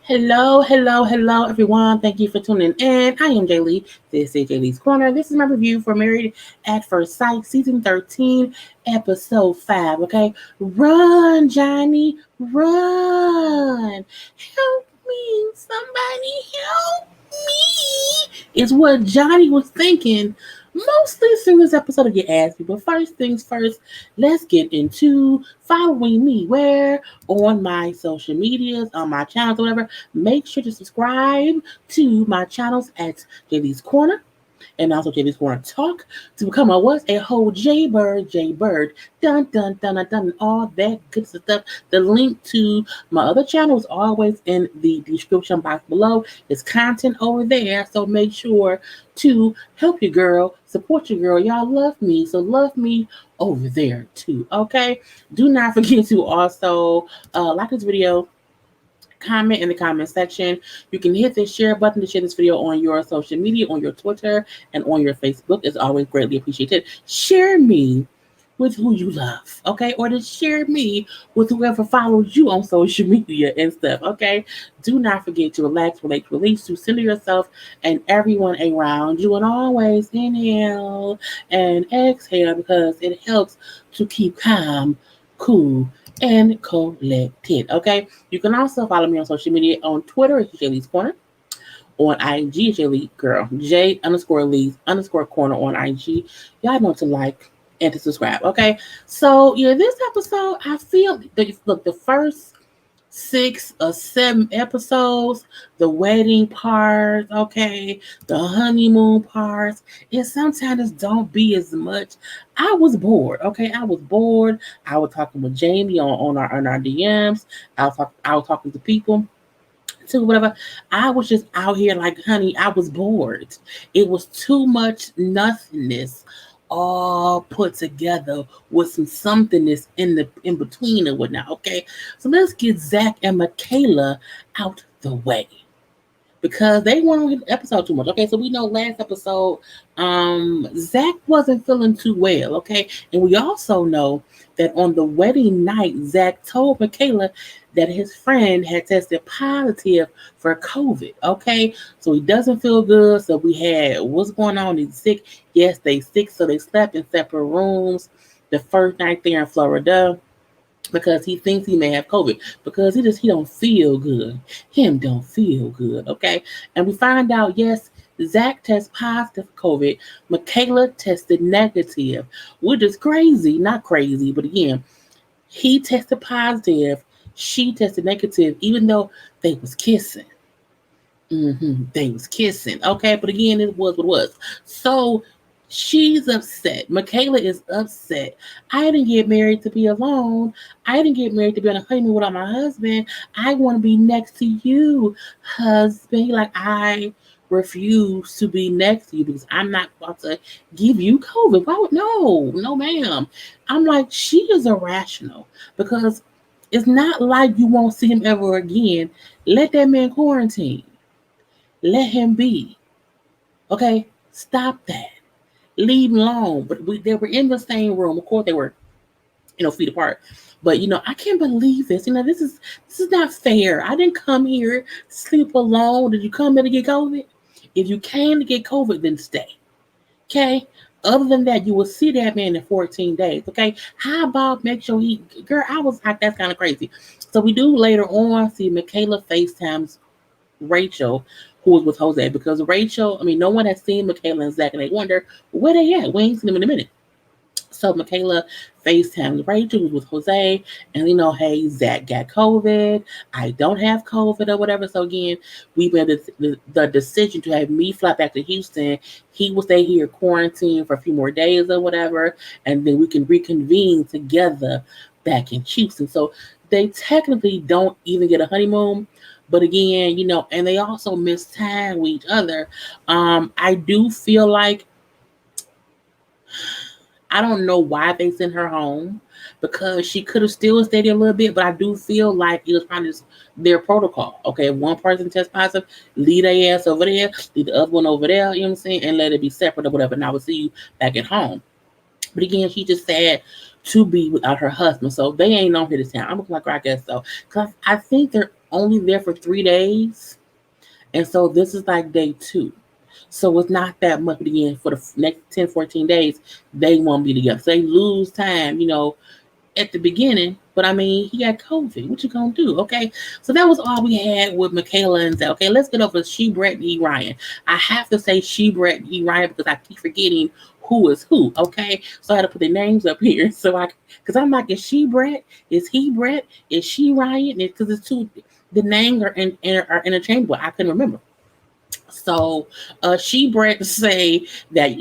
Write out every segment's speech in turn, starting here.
Hello, everyone. Thank you for tuning in. I am Jaylee. This is JayLeesCorner. This is my review for Married at First Sight, Season 13, Episode 5. Okay, run, Johnny, run. Help me, somebody help me, is what Johnny was thinking. Mostly through this episode to get asked me. But first things first, let's get into following me where on my social medias, on my channels, or whatever. Make sure to subscribe to my channels at JayLeesCorner and also JayLeesCorner Talk to become a whole JayBird, dun, all that good stuff. The link to my other channel is always in the description box below. There's content over there, so make sure to help your girl, support your girl. Y'all love me, so love me over there too. Okay, do not forget to also like this video, comment in the comment section. You can hit the share button to share this video on your social media, on your Twitter, and on your Facebook. It's always greatly appreciated. Share me with who you love, okay? Or just share me with whoever follows you on social media and stuff, okay? Do not forget to relax, relate, release, to center yourself and everyone around you, and always inhale and exhale because it helps to keep calm, cool, and collected, okay? You can also follow me on social media. On Twitter, it's JayLeesCorner. On IG, Jaylee Girl. J_Lees_Corner on IG. Y'all know to like and to subscribe, okay? So, yeah, this episode, I feel, look, the first 6 or 7 episodes, the wedding part, okay, the honeymoon parts, and sometimes don't be as much. I was bored, okay? I was bored. I was talking with Jamie on our DMs. I was talking to people too, whatever. I was just out here like, honey, I was bored. It was too much nothingness all put together with some somethingness in between and whatnot. Okay, so let's get Zach and Michaela out the way because they weren't on the episode too much. Okay, so we know last episode, Zach wasn't feeling too well. Okay, and we also know that on the wedding night, Zach told Michaela that his friend had tested positive for COVID. Okay, so he doesn't feel good. So we had what's going on? He's sick. Yes, they sick. So they slept in separate rooms the first night there in Florida because he thinks he may have COVID because he don't feel good. Him don't feel good, okay? And we find out, yes, Zach tested positive for COVID. Michaela tested negative, which is crazy. Not crazy, but again, he tested positive. She tested negative, even though they was kissing. They was kissing, okay? But again, it was what it was. So she's upset. Michaela is upset. I didn't get married to be alone. I didn't get married to be on a honeymoon without my husband. I want to be next to you, husband. Like, I refuse to be next to you because I'm not about to give you COVID. Why would no, ma'am. I'm like, she is irrational because it's not like you won't see him ever again. Let that man quarantine. Let him be. Okay? Stop that. Leave him alone. But they were in the same room. Of course, they were, feet apart. But I can't believe this. This is not fair. I didn't come here to sleep alone. Did you come here to get COVID? If you came to get COVID, then stay. Okay? Other than that, you will see that man in 14 days. Okay? How about make sure girl, I was like, that's kind of crazy. So we do later on see Michaela FaceTimes Rachel, who was with Jose, because Rachel, no one has seen Michaela and Zach, and they wonder where they at. We ain't seen them in a minute. So Michaela FaceTimes Rachel, who's with Jose, and hey, Zach got COVID. I don't have COVID or whatever. So again, we made the decision to have me fly back to Houston. He will stay here quarantine for a few more days or whatever, and then we can reconvene together back in Houston. So they technically don't even get a honeymoon. But again, and they also miss time with each other. I do feel like, I don't know why they sent her home because she could have still stayed there a little bit, but I do feel like it was probably just their protocol. Okay, if one person tests positive, leave their ass over there, leave the other one over there, you know what I'm saying, and let it be separate or whatever, and I will see you back at home. But again, she just sad to be without her husband, so they ain't on here this time. I'm looking like I guess so, because I think they're only there for 3 days. And so this is like day two. So it's not that much. But again, for the next 10, 14 days, they won't be together. So they lose time, at the beginning. But I mean, he got COVID. What you gonna do? Okay. So that was all we had with Michaela and Zach. Okay, let's get over She, Brett, and E. Ryan. I have to say She, Brett, and E. Ryan because I keep forgetting who is who. Okay. So I had to put their names up here. Because I'm like, is she Brett? Is he Brett? Is she Ryan? Because it's two, the names are interchangeable. I couldn't remember. So She, Brett say that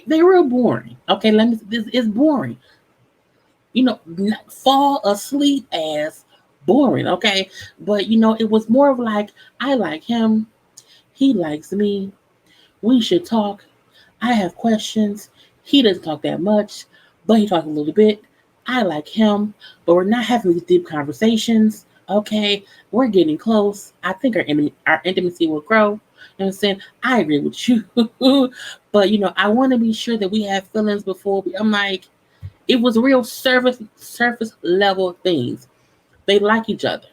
they real boring. Okay, this is boring. Fall asleep as boring, okay? But it was more of like, I like him, he likes me, we should talk. I have questions. He doesn't talk that much, but he talks a little bit. I like him, but we're not having these deep conversations. Okay, we're getting close. I think our intimacy will grow. You know what I'm saying? I agree with you, but I want to be sure that we have feelings before we. I'm like, it was real surface level things. They like each other.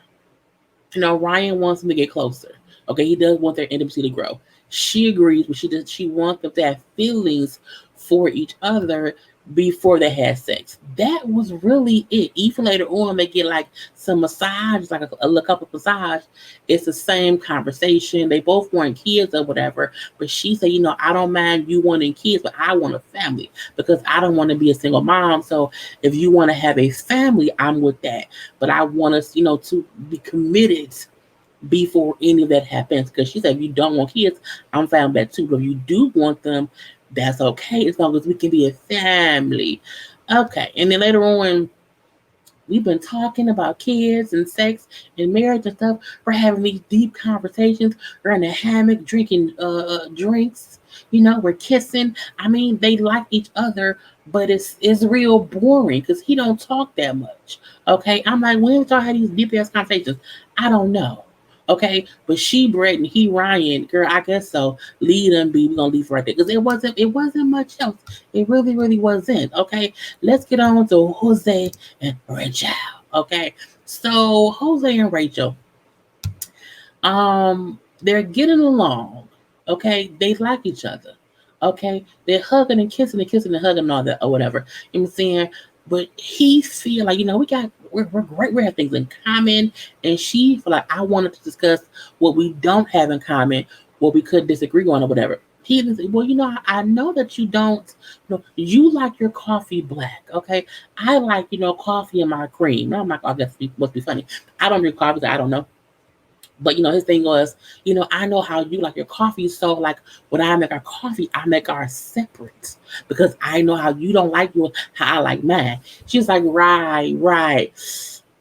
Ryan wants them to get closer. Okay, he does want their intimacy to grow. She agrees, but she wants them to have feelings for each other before they had sex. That was really it. Even later on, they get like some massage, like a little couple massage. It's the same conversation. They both want kids or whatever. But she said, I don't mind you wanting kids, but I want a family because I don't want to be a single mom. So if you want to have a family, I'm with that. But I want us, to be committed before any of that happens. Because she said, if you don't want kids, I'm fine with that too. But if you do want them, that's okay as long as we can be a family. Okay. And then later on, we've been talking about kids and sex and marriage and stuff. We're having these deep conversations. We're in a hammock drinking drinks. We're kissing. I mean, they like each other, but it's real boring because he don't talk that much. Okay, I'm like, when did y'all have these deep ass conversations? I don't know. Okay, but She, Brett, and he, Ryan, girl, I guess so. Lead and be, we're gonna leave right there because it wasn't much else. It really, really wasn't. Okay, let's get on to Jose and Rachel. Okay, so Jose and Rachel, they're getting along. Okay, they like each other. Okay, they're hugging and kissing and hugging and all that or whatever. You know what I'm saying? But he feel like we're great. We have things in common, and she feel like I wanted to discuss what we don't have in common, what we could disagree on or whatever. He didn't say, well, I know that you don't. You like your coffee black, okay? I like coffee in my cream. I'm like, oh, that must be funny. I don't drink coffee, so I don't know. But his thing was, I know how you like your coffee. So like when I make our coffee, I make ours separate because I know how you don't like yours, how I like mine. She's like, right, right.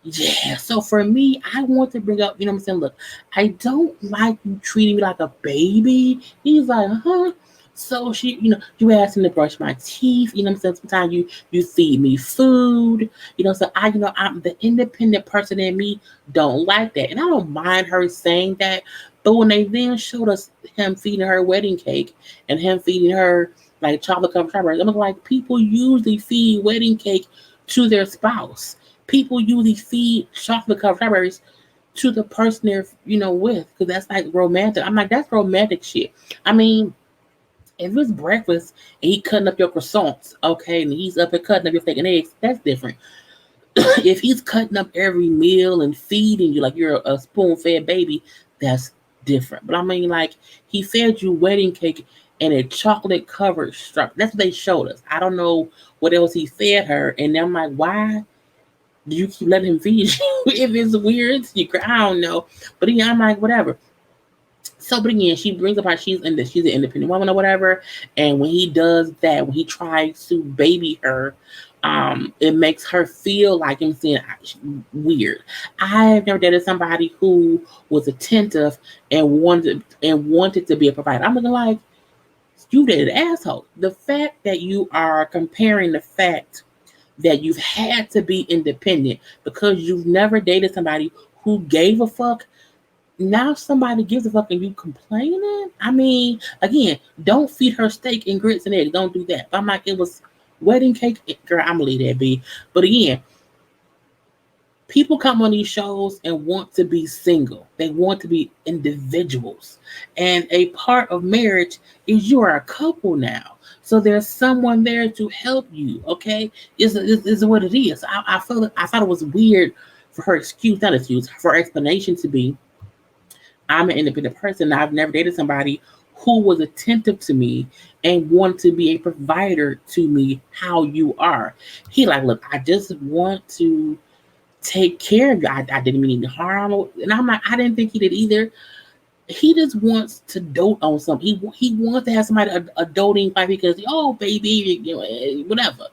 Yeah. So for me, I want to bring up, what I'm saying? Look, I don't like you treating me like a baby. He's like, huh? So she, you asked me to brush my teeth. You know what I'm saying? Sometimes you feed me food. So I'm the independent person in me don't like that. And I don't mind her saying that. But when they then showed us him feeding her wedding cake and him feeding her like chocolate covered strawberries, I'm like, people usually feed wedding cake to their spouse. People usually feed chocolate covered strawberries to the person they're, with, because that's like romantic. I'm like, that's romantic shit. I mean, if it's breakfast and he cutting up your croissants, okay, and he's up and cutting up your steak and eggs, that's different. If he's cutting up every meal and feeding you like you're a spoon-fed baby, that's different. But I mean, like, he fed you wedding cake and a chocolate covered strap. That's what they showed us. I don't know what else he fed her, and I'm like, why do you keep letting him feed you? If it's weird, I don't know. But yeah, I'm like, whatever. So, but again, she brings up how she's an independent woman or whatever. And when he does that, when he tries to baby her, it makes her feel like I'm saying weird. I've never dated somebody who was attentive and wanted to be a provider. I'm looking like, you dated an asshole. The fact that you are comparing the fact that you've had to be independent because you've never dated somebody who gave a fuck. Now somebody gives a fuck and you complaining? I mean, again, don't feed her steak and grits and eggs. Don't do that. But I'm like, it was wedding cake. Girl, I'm going to leave that be. But again, People come on these shows and want to be single. They want to be individuals. And a part of marriage is you are a couple now. So there's someone there to help you, okay? Is what it is. I thought it was weird for her excuse, not excuse, for her explanation to be, I'm an independent person. I've never dated somebody who was attentive to me and wanted to be a provider to me how you are. He like, look, I just want to take care of you. I didn't mean any harm. And I'm like, I didn't think he did either. He just wants to dote on something. He wants to have somebody a doting like because, oh, baby, you know, whatever.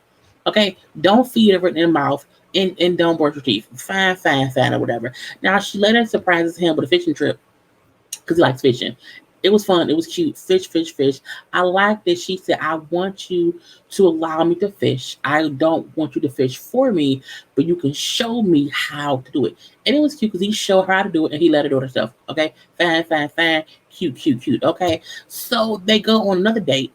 Okay? Don't feed her in the mouth and don't brush your teeth. Fine, or whatever. Now, she later surprises him with a fishing trip because he likes fishing. It was fun. It was cute. Fish. I like that she said, I want you to allow me to fish. I don't want you to fish for me, but you can show me how to do it. And it was cute because he showed her how to do it and he let her do it herself. Okay. Fine. Cute. Okay. So they go on another date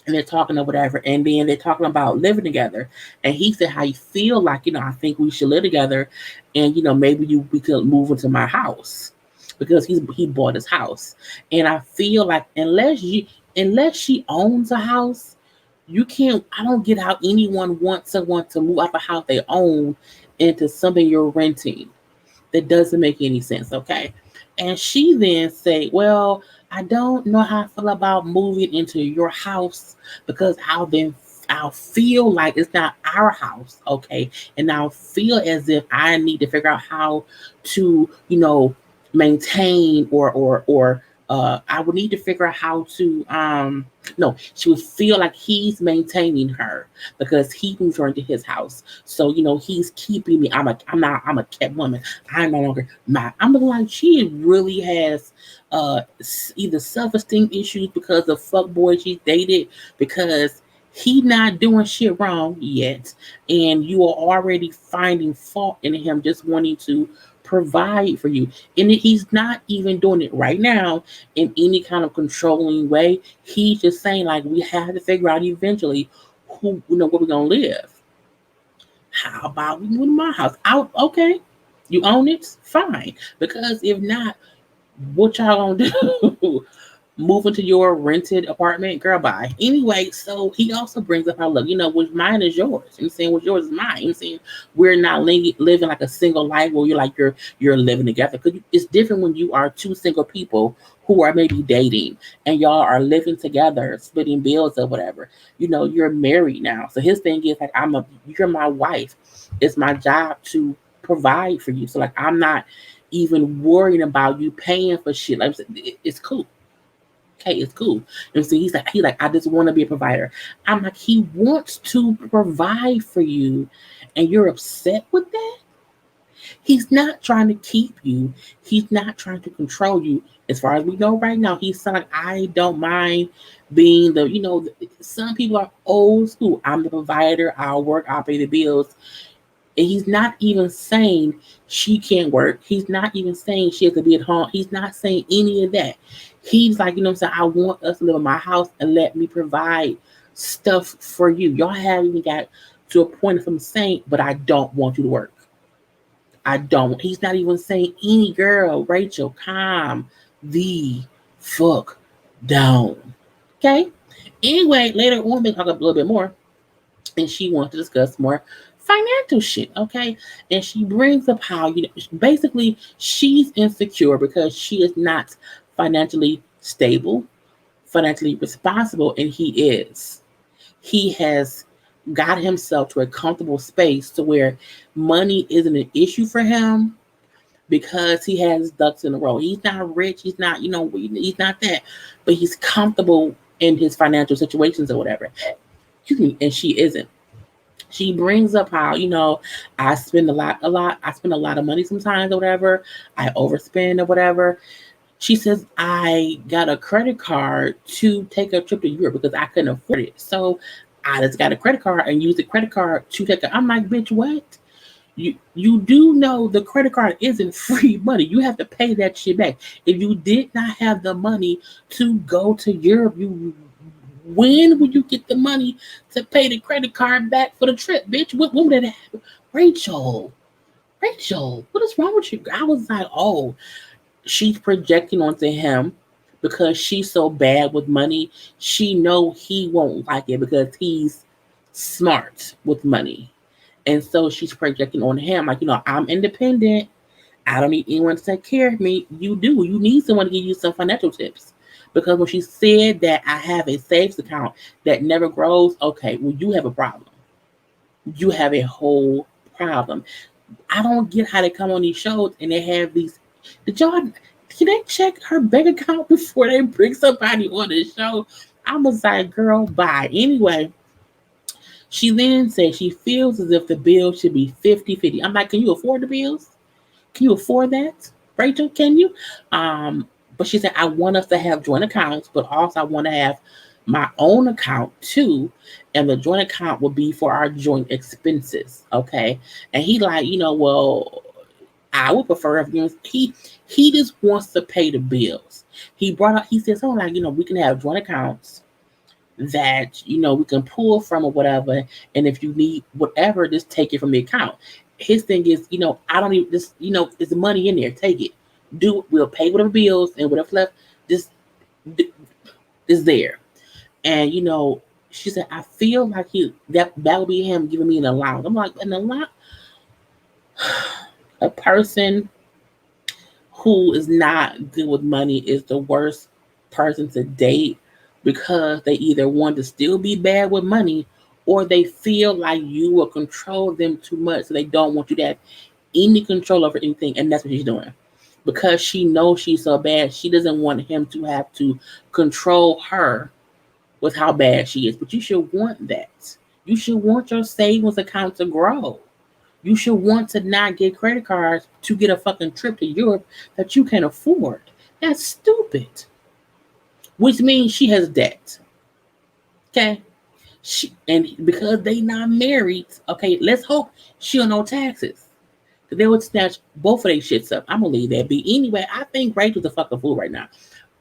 and they're talking or whatever. And then they're talking about living together. And he said, how you feel like, I think we should live together. And, maybe we could move into my house because he bought his house. And I feel like unless she owns a house, you can't. I don't get how anyone wants someone to move out of a house they own into something you're renting. That doesn't make any sense. Okay. And she then say, well, I don't know how I feel about moving into your house because I'll feel like it's not our house, okay? And I'll feel as if I need to figure out how to, maintain or I would need to figure out how to no, she would feel like he's maintaining her because he moved her into his house. So, he's keeping me. I'm a kept woman. I'm no longer I'm like she really has either self-esteem issues because of fuck boy she dated because he not doing shit wrong yet, and you are already finding fault in him just wanting to provide for you. And he's not even doing it right now in any kind of controlling way. He's just saying like we have to figure out eventually who where we're gonna live. How about we move to my house? Out okay. You own it? Fine. Because if not, what y'all gonna do? Move into your rented apartment, girl, bye. Anyway, so he also brings up how, look, what's mine is yours. I'm saying what's yours is mine. I'm saying we're not living like a single life where you're living together. Because it's different when you are two single people who are maybe dating and y'all are living together, splitting bills or whatever. You're married now. So his thing is like, you're my wife. It's my job to provide for you. So like, I'm not even worrying about you paying for shit. Like, it's cool. Okay, it's cool. And so he's like, I just want to be a provider. I'm like, he wants to provide for you, and you're upset with that? He's not trying to keep you. He's not trying to control you. As far as we know right now, he's like, I don't mind being some people are old school. I'm the provider. I'll work. I'll pay the bills. And he's not even saying she can't work. He's not even saying she has to be at home. He's not saying any of that. He's like, I want us to live in my house and let me provide stuff for you. Y'all haven't even got to a point of him saying, but I don't want you to work. I don't. He's not even saying any girl, Rachel, calm the fuck down. Okay? Anyway, later on, we talk a little bit more. And she wants to discuss more financial shit, okay? And she brings up how, basically she's insecure because she is not financially stable, financially responsible, and he is. He has got himself to a comfortable space to where money isn't an issue for him because he has ducks in a row. He's not rich, he's not, he's not that, but he's comfortable in his financial situations or whatever. And she isn't. She brings up how, I spend a lot. I spend a lot of money sometimes or whatever. I overspend or whatever. She says, I got a credit card to take a trip to Europe because I couldn't afford it. So I just got a credit card and used the credit card to take I'm like, bitch, what? You do know the credit card isn't free money. You have to pay that shit back. If you did not have the money to go to Europe, when will you get the money to pay the credit card back for the trip, bitch? When would that happen? Rachel, Rachel, what is wrong with you? I was like, oh, she's projecting onto him because she's so bad with money. She know he won't like it because he's smart with money. And so she's projecting on him, like, I'm independent. I don't need anyone to take care of me. You do. You need someone to give you some financial tips. Because when she said that I have a savings account that never grows, okay, well, you have a problem. You have a whole problem. I don't get how they come on these shows and they have these. Did y'all? Can they check her bank account before they bring somebody on the show? I was like, girl, bye. Anyway, she then said she feels as if the bill should be 50-50. I'm like, can you afford the bills? Can you afford that? Rachel, can you? But she said, I want us to have joint accounts, but also I want to have my own account too. And the joint account will be for our joint expenses. Okay. And he like, well, I would prefer if he just wants to pay the bills. He said something like, we can have joint accounts that we can pull from or whatever, and if you need whatever, just take it from the account. His thing is, I don't even just, there's money in there, take it. We'll pay whatever bills and whatever left, just is there. And she said, I feel like that would be him giving me an allowance. I'm like, an allowance? A person who is not good with money is the worst person to date because they either want to still be bad with money or they feel like you will control them too much, so they don't want you to have any control over anything. And that's what she's doing. Because she knows she's so bad, she doesn't want him to have to control her with how bad she is. But you should want that. You should want your savings account to grow. You should want to not get credit cards to get a fucking trip to Europe that you can afford. That's stupid. Which means she has debt. Okay? And because they not married, okay, let's hope she don't know taxes. Because they would snatch both of their shits up. I'm going to leave that be. Anyway, I think Rachel's a fucking fool right now.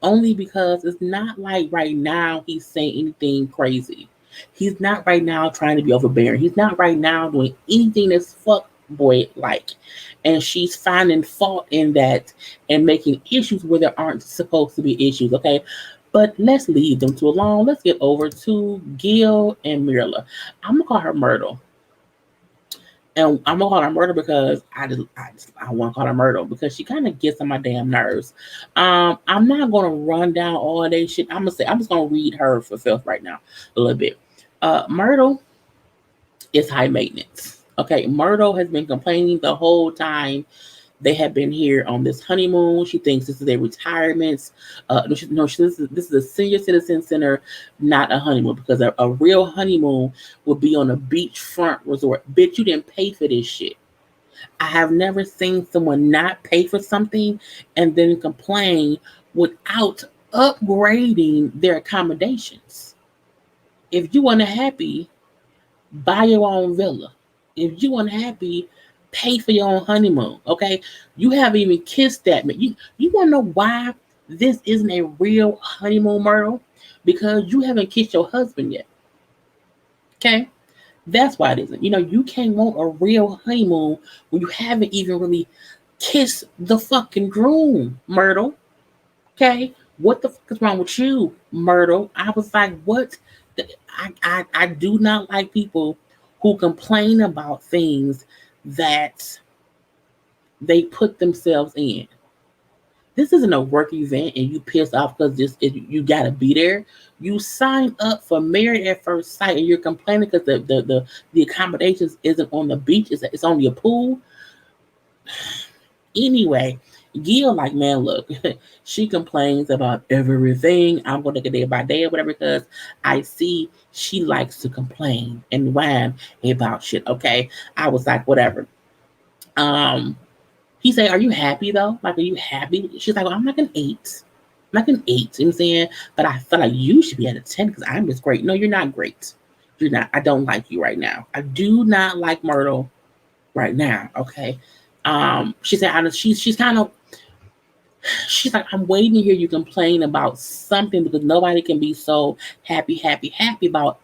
Only because it's not like right now he's saying anything crazy. He's not right now trying to be overbearing. He's not right now doing anything that's fuck boy like. And she's finding fault in that and making issues where there aren't supposed to be issues, okay? But let's leave them too alone. Let's get over to Gil and Myrla. I'm gonna call her Myrtle. And I'm gonna call her Myrtle because I want to call her Myrtle because she kind of gets on my damn nerves. I'm not gonna run down all that shit. I'm just gonna read her for filth right now a little bit. Myrtle is high maintenance. Okay, Myrtle has been complaining the whole time they have been here on this honeymoon. She thinks this is a retirement. This is a senior citizen center, not a honeymoon, because a real honeymoon would be on a beachfront resort. Bitch, you didn't pay for this shit. I have never seen someone not pay for something and then complain without upgrading their accommodations. If you unhappy, buy your own villa. If you unhappy, pay for your own honeymoon. Okay, you haven't even kissed that man. You want to know why this isn't a real honeymoon, Myrtle? Because you haven't kissed your husband yet. Okay, that's why it isn't. You can't want a real honeymoon when you haven't even really kissed the fucking groom, Myrtle. Okay, what the fuck is wrong with you, Myrtle? I was like, what? I do not like people who complain about things that they put themselves in. This isn't a work event and you pissed off because you gotta be there. You signed up for Married at First Sight and you're complaining because the accommodations isn't on the beach, it's on your pool. Anyway, Gil like, man, look, she complains about everything. I'm gonna take it day by day or whatever because I see she likes to complain and whine about shit. Okay. I was like, whatever. He said, are you happy though? Like, are you happy? She's like, well, I'm like an 8. I'm like an 8, you know what I'm saying? But I feel like you should be at a 10 because I'm just great. No, you're not great. You're not. I don't like you right now. I do not like Myrtle right now. Okay. She said, she's kind of, she's like, I'm waiting to hear you complain about something because nobody can be so happy about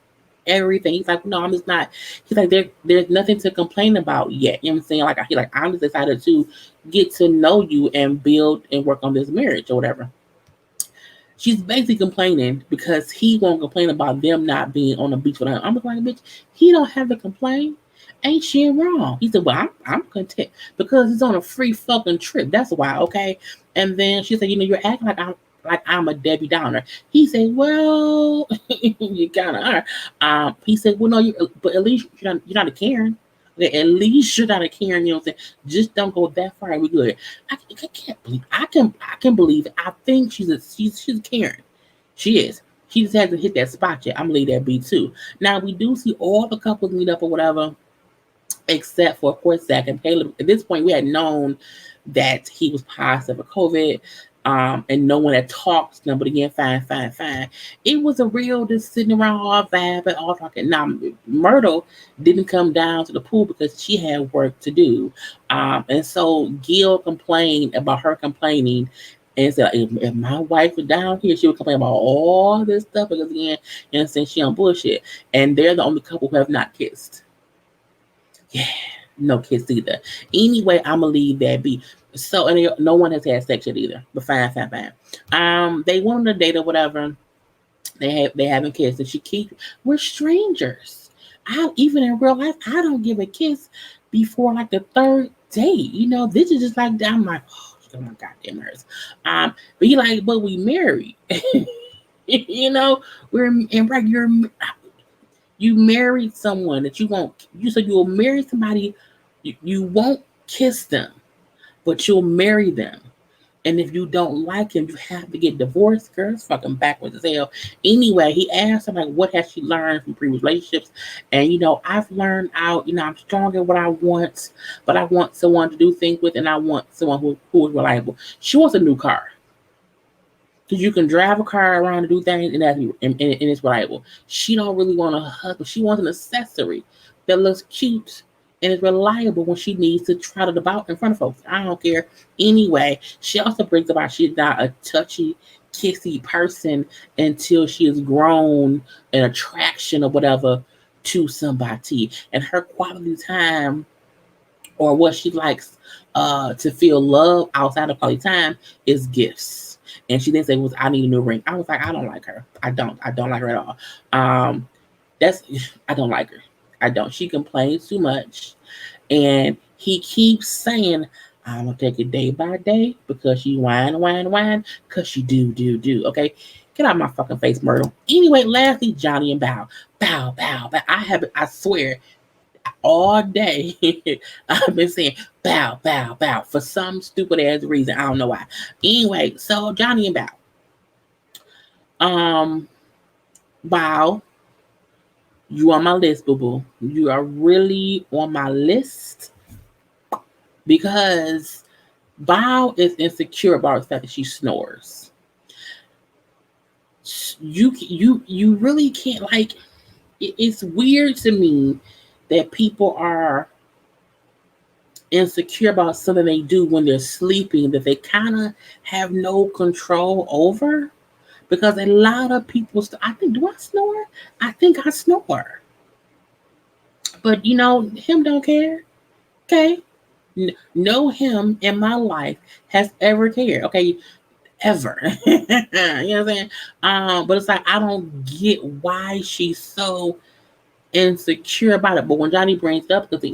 everything. He's like, no, I'm just not. He's like, there's nothing to complain about yet. You know what I'm saying? Like, I'm just excited to get to know you and build and work on this marriage or whatever. She's basically complaining because he won't complain about them not being on the beach with her. I'm like, bitch, he don't have to complain. Ain't she wrong? He said, well, I'm content because he's on a free fucking trip. That's why, okay? And then she said, you're acting like I'm a Debbie Downer. He said, well, you kind of are. He said, well, no, but at least you're not a Karen. Okay, at least you're not a Karen. You know what I'm saying? Just don't go that far and we good. I can't believe I can believe it. I think she's a Karen. She is. She just hasn't hit that spot yet. I'm gonna leave that be too. Now we do see all the couples meet up or whatever, except for, of course, Zach and Caleb. At this point, we had known that he was positive for COVID, and no one had talked to them, but again, fine. It was a real just sitting around all vibing, all talking. Now, Myrtle didn't come down to the pool because she had work to do. And so Gil complained about her complaining and said, if my wife was down here, she would complain about all this stuff because again, and since she on bullshit. And they're the only couple who have not kissed. Yeah, no kiss either. Anyway, I'm gonna leave that be. So, and no one has had sex yet either. But fine. They went on a date or whatever. They haven't kissed, and we're strangers. Even in real life, I don't give a kiss before like the third date. This is just like that. I'm like, oh my goddamn nerves. But you like, but we married. We're in regular. You married someone that you won't. So you'll marry somebody. You won't kiss them, but you'll marry them. And if you don't like him, you have to get divorced. Girl, it's fucking backwards as hell. Anyway, he asked her, like, what has she learned from previous relationships? And, I've learned out, I'm strong in what I want, but I want someone to do things with, and I want someone who is reliable. She wants a new car. Because you can drive a car around and do things, and it's reliable. She don't really want a husband. She wants an accessory that looks cute and is reliable when she needs to trot it about in front of folks. I don't care. Anyway, she also brings about she's not a touchy, kissy person until she has grown an attraction or whatever to somebody. And her quality time or what she likes to feel love outside of quality time is gifts. And she didn't say, I need a new ring. I was like, I don't like her. I don't like her at all. I don't like her. I don't. She complains too much. And he keeps saying, I'm going to take it day by day because you whine, because you do. Okay? Get out of my fucking face, Myrtle. Anyway, lastly, Johnny and Bow. Bow. I swear, all day I've been saying bow for some stupid ass reason. I don't know why. Anyway, so Johnny and Bow. Bow, you on my list, boo-boo. You are really on my list because Bow is insecure about the fact that she snores. You really can't, like, it's weird to me that people are insecure about something they do when they're sleeping that they kind of have no control over. Because a lot of people, do I snore? I think I snore. But, him don't care. Okay? No him in my life has ever cared. Okay? Ever. You know what I'm saying? But it's like, I don't get why she's so insecure about it. But when Johnny brings it up, because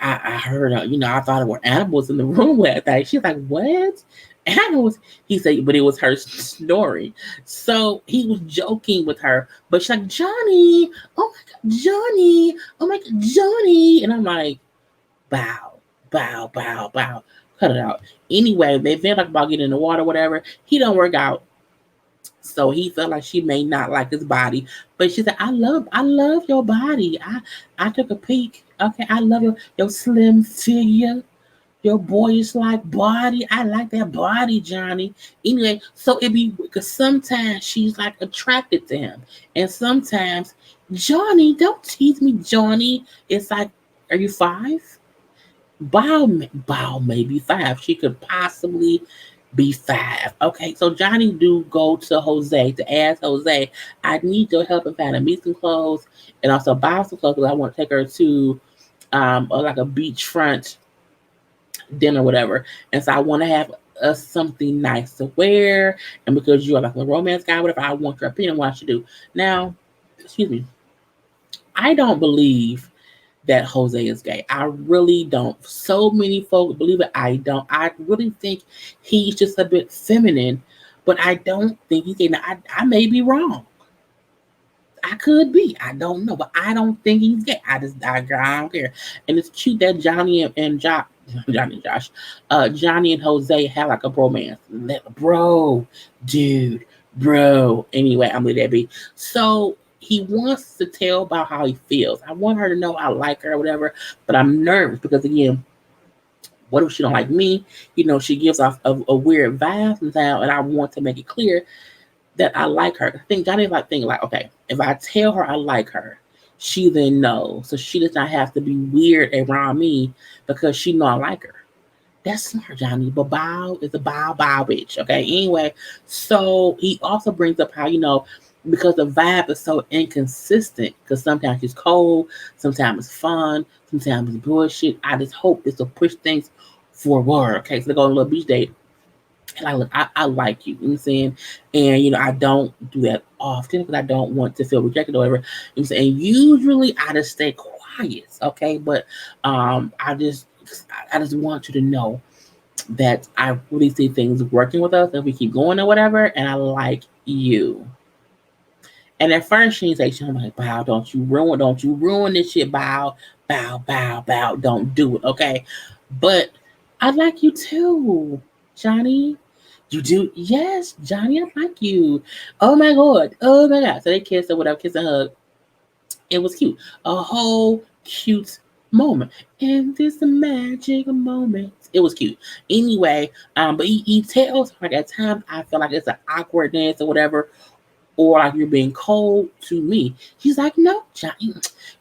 I heard, I thought it were animals in the room last night. She's like, what? Animals? He said, but it was her snoring. So he was joking with her, but she's like, Johnny, oh my God, Johnny, oh my God, Johnny. And I'm like, bow. Cut it out. Anyway, they then talk about getting in the water, whatever. He don't work out. So he felt like she may not like his body, but she said, I love your body. I took a peek. Okay, I love your slim figure, your boyish like body. I like that body, Johnny. Anyway, so it be because sometimes she's like attracted to him, and sometimes Johnny, don't tease me, Johnny. It's like, are you 5? Bow maybe 5. She could possibly be 5. Okay, so Johnny do go to Jose to ask Jose, I need your help in finding me some clothes and also buy some clothes because I want to take her to like a beachfront dinner, whatever. And so I want to have us something nice to wear. And because you're like a romance guy, whatever, I want your opinion on what I should do. Now, excuse me, I don't believe that Jose is gay. I really don't. So many folks believe it. I don't. I really think he's just a bit feminine, but I don't think he's gay. Now, I may be wrong. I could be. I don't know, but I don't think he's gay. I don't care. And it's cute that Johnny and Johnny and Josh, Johnny and Jose have like a bromance. Bro, dude, bro. Anyway, I'm gonna let that be. So he wants to tell about how he feels. I want her to know I like her or whatever, but I'm nervous because again, what if she don't like me? She gives off a weird vibe sometimes, and I want to make it clear that I like her. I think Johnny's like thinking like, okay, if I tell her I like her, she then knows. So she does not have to be weird around me because she know I like her. That's smart, Johnny. But bow is a bow bitch. Okay. Anyway, so he also brings up how, because the vibe is so inconsistent, because sometimes it's cold, sometimes it's fun, sometimes it's bullshit. I just hope this will push things forward. Okay, so they go on a little beach date. And I like you, you know what I'm saying? And, I don't do that often because I don't want to feel rejected or whatever. You know what I'm saying? Usually I just stay quiet, okay? But I just want you to know that I really see things working with us if we keep going or whatever, and I like you. And at first she didn't say, I'm like, Bow, don't you ruin this shit, Bow, Bow, Bow, Bow, don't do it, okay? But I like you too, Johnny. You do? Yes, Johnny, I like you. Oh my God. Oh my God. So they kissed or whatever, kiss and hug. It was cute. A whole cute moment. And this magic moment. It was cute. Anyway, but he tells her like at times I feel like it's an awkwardness or whatever, or like you're being cold to me. She's like, no, Johnny,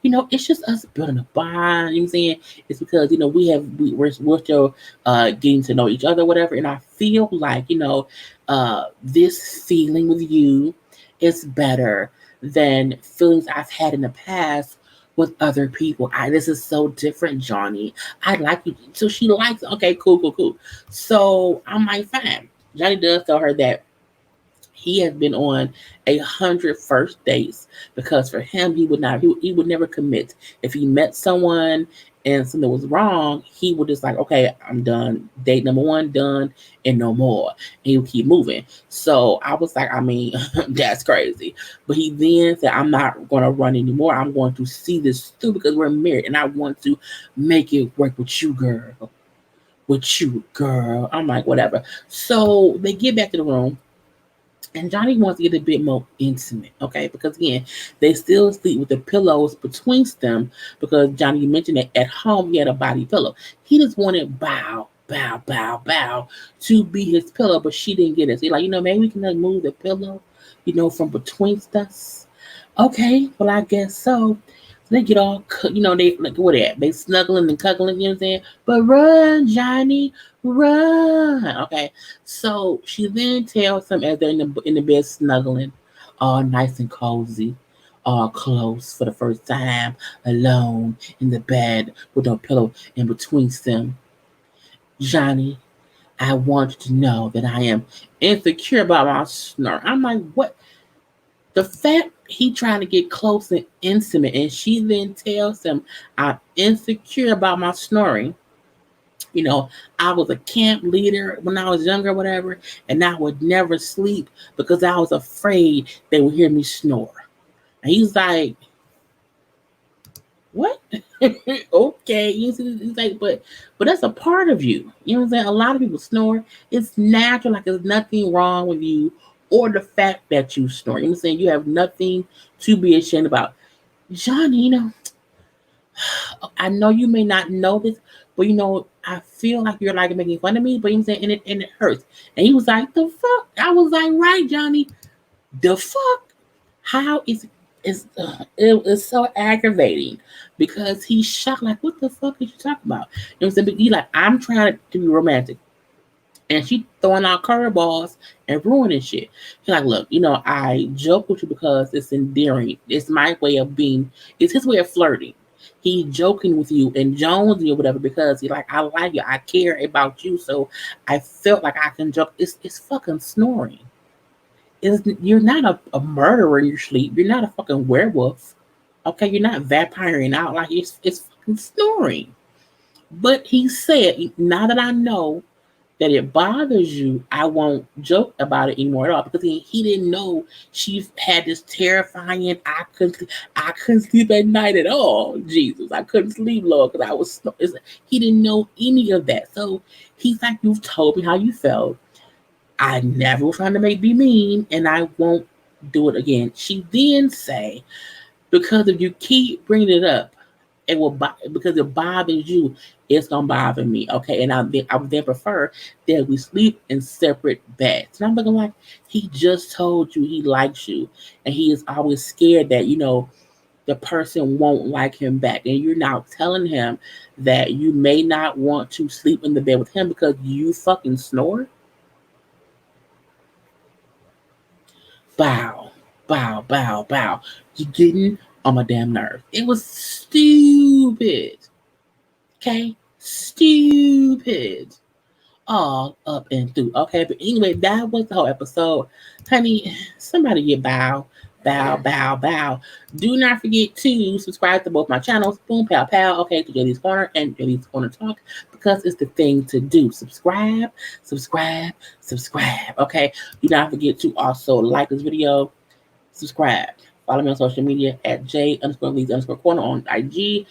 it's just us building a bond. You know what I'm saying? It's because, we're still getting to know each other, whatever. And I feel like, this feeling with you is better than feelings I've had in the past with other people. This is so different, Johnny. I like you. So she likes, okay, cool, cool, cool. So I'm like, fine. Johnny does tell her that he has been on 100 first dates because for him he would never commit. If he met someone and something was wrong, he would just like, okay, I'm done. Date number 1 done and no more. And he would keep moving. So I was like, I mean, that's crazy. But he then said, I'm not going to run anymore. I'm going to see this through because we're married and I want to make it work with you, girl. With you, girl. I'm like, whatever. So they get back to the room. And Johnny wants to get a bit more intimate, okay? Because again, they still sleep with the pillows between them because Johnny mentioned that at home he had a body pillow. He just wanted Bow, Bow, Bow, Bow to be his pillow, but she didn't get it. So he's like, maybe we can like move the pillow, from between us. Okay, well, I guess so. They get all, they like what at? They snuggling and cuddling, you know what I'm saying? But run, Johnny, run. Okay, so she then tells him as they're in the bed snuggling, all nice and cozy, all close for the first time, alone in the bed with no pillow in between them. Johnny, I want you to know that I am insecure about my snore. I'm like, what? The fact he trying to get close and intimate, and she then tells him, I'm insecure about my snoring. I was a camp leader when I was younger, whatever, and I would never sleep because I was afraid they would hear me snore. And he's like, what? Okay. He's like, but that's a part of you. You know what I'm saying? A lot of people snore. It's natural, like there's nothing wrong with you or the fact that you snore. You know what I'm saying? You have nothing to be ashamed about. Johnny, I know you may not know this, but I feel like you're like making fun of me, but you know what I'm saying, and it hurts. And he was like, the fuck? I was like, right, Johnny, the fuck? How it's so aggravating because he's shocked, like, what the fuck is you talking about? You know what I'm saying? But he like, I'm trying to be romantic. And she throwing out curveballs and ruining shit. She's like, look, I joke with you because it's endearing. It's my way of being, it's his way of flirting. He joking with you and jonesing or whatever because he like, I like you, I care about you, so I felt like I can joke. It's fucking snoring. You're not a murderer in your sleep. You're not a fucking werewolf. Okay, you're not vampiring out like it's fucking snoring. But he said, now that I know that it bothers you, I won't joke about it anymore at all because he didn't know she had this terrifying. I couldn't sleep at night at all. Jesus, I couldn't sleep, Lord, because I was. He didn't know any of that. So he's like, you've told me how you felt. I never was trying to be mean, and I won't do it again. She then say, because if you keep bringing it up, it will because it bothers you, it's gonna bother me. Okay, and I would then prefer that we sleep in separate beds. And I'm looking like he just told you he likes you, and he is always scared that the person won't like him back, and you're now telling him that you may not want to sleep in the bed with him because you fucking snore. Bow, bow, bow, bow. You're getting on my damn nerve. It was stupid. Okay? Stupid. All up and through. Okay, but anyway, that was the whole episode. Honey, somebody get bow. Bow, bow, bow. Do not forget to subscribe to both my channels, Boom Pow Pow, okay, to Jaylee's Corner and Jaylee's Corner Talk, because it's the thing to do. Subscribe, subscribe, subscribe, okay? Do not forget to also like this video, subscribe. Follow me on social media at J_Lees_Corner on IG,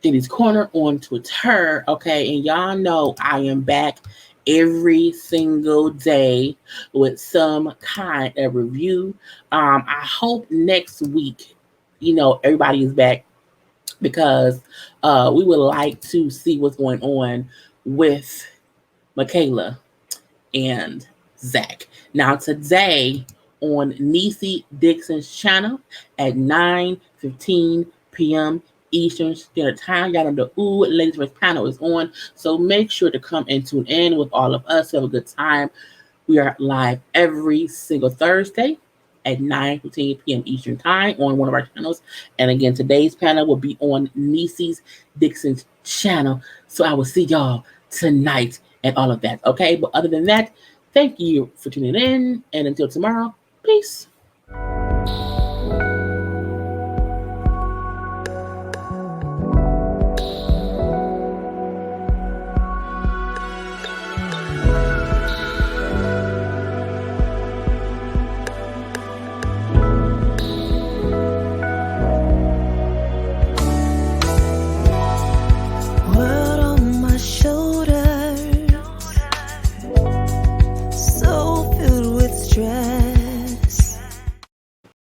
Jaylee's Corner on Twitter. Okay, and y'all know I am back every single day with some kind of review. I hope next week, everybody is back because we would like to see what's going on with Michaela and Zach. Now today on Niecy Dixon's channel at 9:15 p.m. Eastern Standard Time. Y'all know the Ooh Ladies First panel is on. So make sure to come and tune in with all of us. Have a good time. We are live every single Thursday at 9:15 p.m. Eastern Time on one of our channels. And again, today's panel will be on Niecy's Dixon's channel. So I will see y'all tonight and all of that. Okay, but other than that, thank you for tuning in. And until tomorrow, peace.